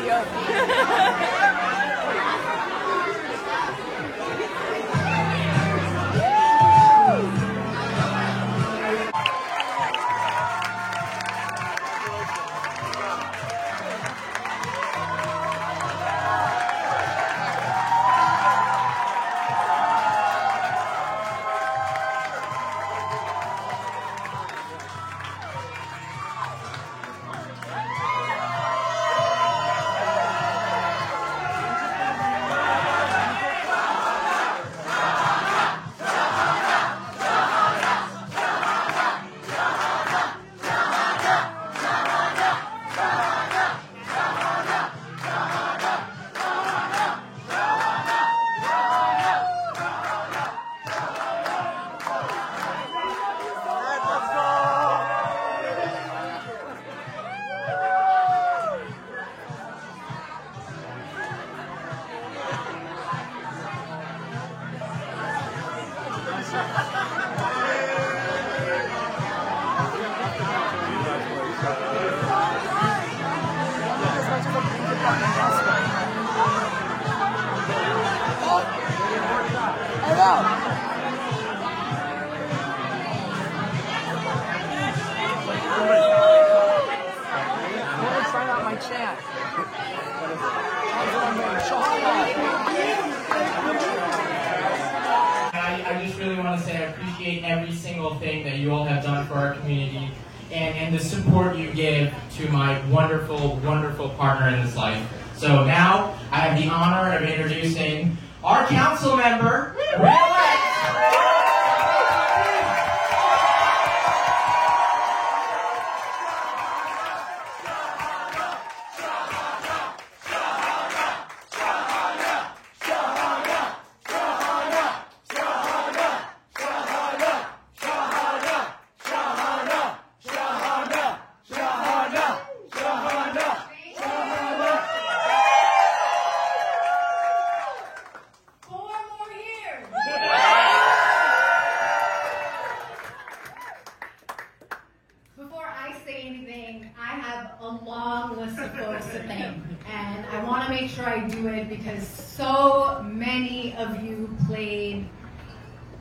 I just really want to say I appreciate every single thing that you all have done for our community and the support you give to my wonderful, wonderful partner in this life. So now I have the honor of introducing our council member, Ray. I want to make sure I do it because so many of you played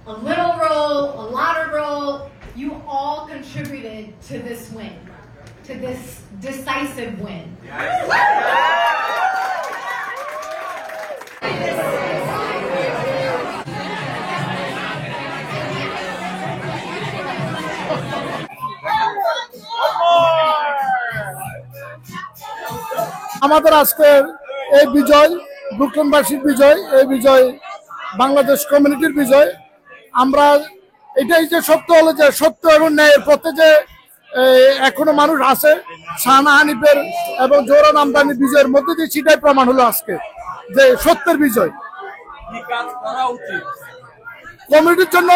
a little role, a lot of role. You all contributed to this win, to this decisive win. আমাদের আজকের এই বিজয় ব্রুকলিনবাসীর বিজয়, এই বিজয় বাংলাদেশ কমিউনিটির বিজয়। আমরা এটাই যে সত্য হলো যে সত্য এবং ন্যায়ের পথে যে এখনো মানুষ আছে, শাহানা হানিফের এবং জোহরান আমদানির বিজয়ের মধ্যে দিয়ে সেটাই প্রমাণ হলো আজকে যে সত্যের বিজয়। কমিউনিটির জন্য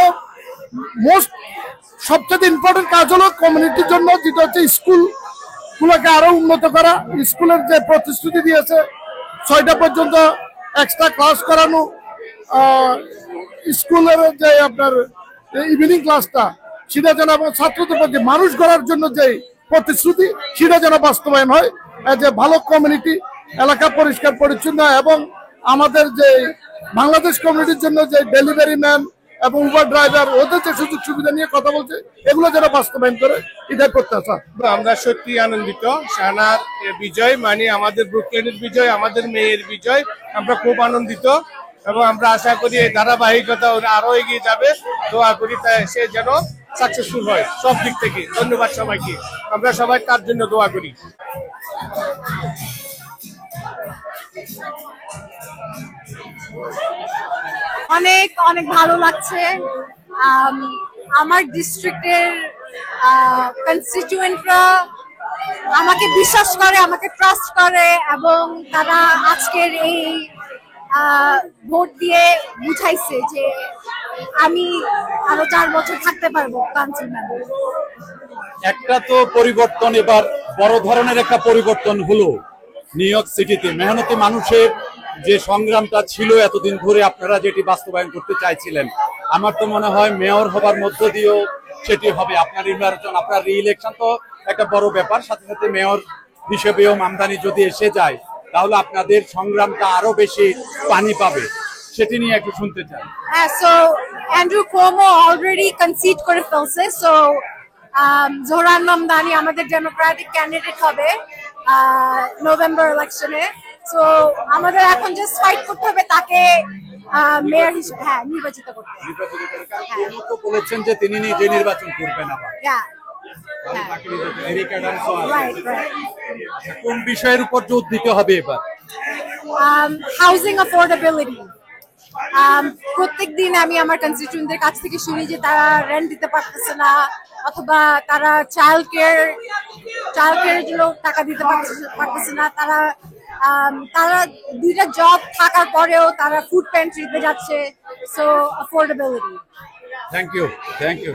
সবচেয়ে ইম্পর্টেন্ট কাজ হলো কমিউনিটির জন্য যেটা হচ্ছে স্কুলগুলোকে আরো উন্নত করা। স্কুলের যে প্রতিশ্রুতি দিয়েছে 6টা পর্যন্ত এক্সট্রা ক্লাস করানো, স্কুলের যে আপনার ইভিনিং ক্লাসটা সেটা যেন এবং ছাত্রদের প্রতি মানুষ গড়ার জন্য যে প্রতিশ্রুতি সেটা যেন বাস্তবায়ন হয়। যে ভালো কমিউনিটি, এলাকা পরিষ্কার পরিচ্ছন্ন এবং আমাদের যে বাংলাদেশ কমিউনিটির জন্য যে ডেলিভারি ম্যান এবং উবার ড্রাইভার ওদের যে সুযোগ সুবিধা নিয়ে কথা বলছে এগুলো যেন বাস্তবায়ন করে, এটাই প্রত্যাশা। আমরা সত্যি আনন্দিত। শাহানার বিজয় মানে আমাদের ব্রুকলিনের বিজয়, আমাদের মেয়ের বিজয়। আমরা খুব আনন্দিত এবং আমরা আশা করি এই ধারাবাহিকতা আরো এগিয়ে যাবে। দোয়া করি সে যেন সাকসেসফুল হয় সব দিক থেকে। ধন্যবাদ সবাইকে। আমরা সবাই তার জন্য দোয়া করি। অনেক অনেক ভালো লাগছে। আমার ডিস্ট্রিক্টের কনস্টিটিউয়েন্টরা আমাকে বিশ্বাস করে, আমাকে ট্রাস্ট করে এবং তারা আজকের এই ভোট দিয়ে বুঝাইছে যে আমি আরো 4 বছর থাকতে পারবো কাউন্সিল মেম্বার। একটা তো পরিবর্তন, এবার বড় ধরনের একটা পরিবর্তন হলো নিউ ইয়র্ক সিটিতে। মেহনতি মানুষের যে সংগ্রামটা ছিল এতদিন ধরে, আপনারা যেটি বাস্তবায়ন করতে চাইছিলেন, আমার তো মনে হয় মেয়র হবার মধ্য দিয়েও সেটি হবে। আপনার নির্বাচন, আপনার রি-ইলেকশন তো একটা বড় ব্যাপার, সাথে সাথে মেয়র হিসেবেও আমদানি যদি এসে যায় তাহলে আপনাদের সংগ্রামটা আরো বেশি পানি পাবে, সেটি নিয়ে একটু শুনতে চাই। So Andrew Cuomo already concede করে ফেলছে, so জোহরান মামদানি আমাদের ডেমোক্রেটিক ক্যান্ডিডেট হবে নভেম্বর ইলেকশনে। সো আমাদের এখন জাস্ট ফাইট করতে হবে তাকে মেয়র হিসেবে নির্বাচিত করতে। উনি তো বলেছেন যে তিনি নিজে নির্বাচন করবেন আবার। Yeah. এরিক অ্যাডামসও আছে। Right, right. কোন বিষয়ের উপর জোর দিতে হবে এবার? Housing affordability. প্রত্যেক দিন আমি আমার কনস্টিটিউয়েন্টদের কাছ থেকে শুনি যে তারা রেন্ট দিতে পারতেছে না, অথবা তারা চাইল্ড কেয়ারের জন্য টাকা দিতে পারতেছে না। তারা দুইটা জব থাকার পরেও তারা ফুড প্যান্ট্রিতে যাচ্ছে। So affordability. Thank you.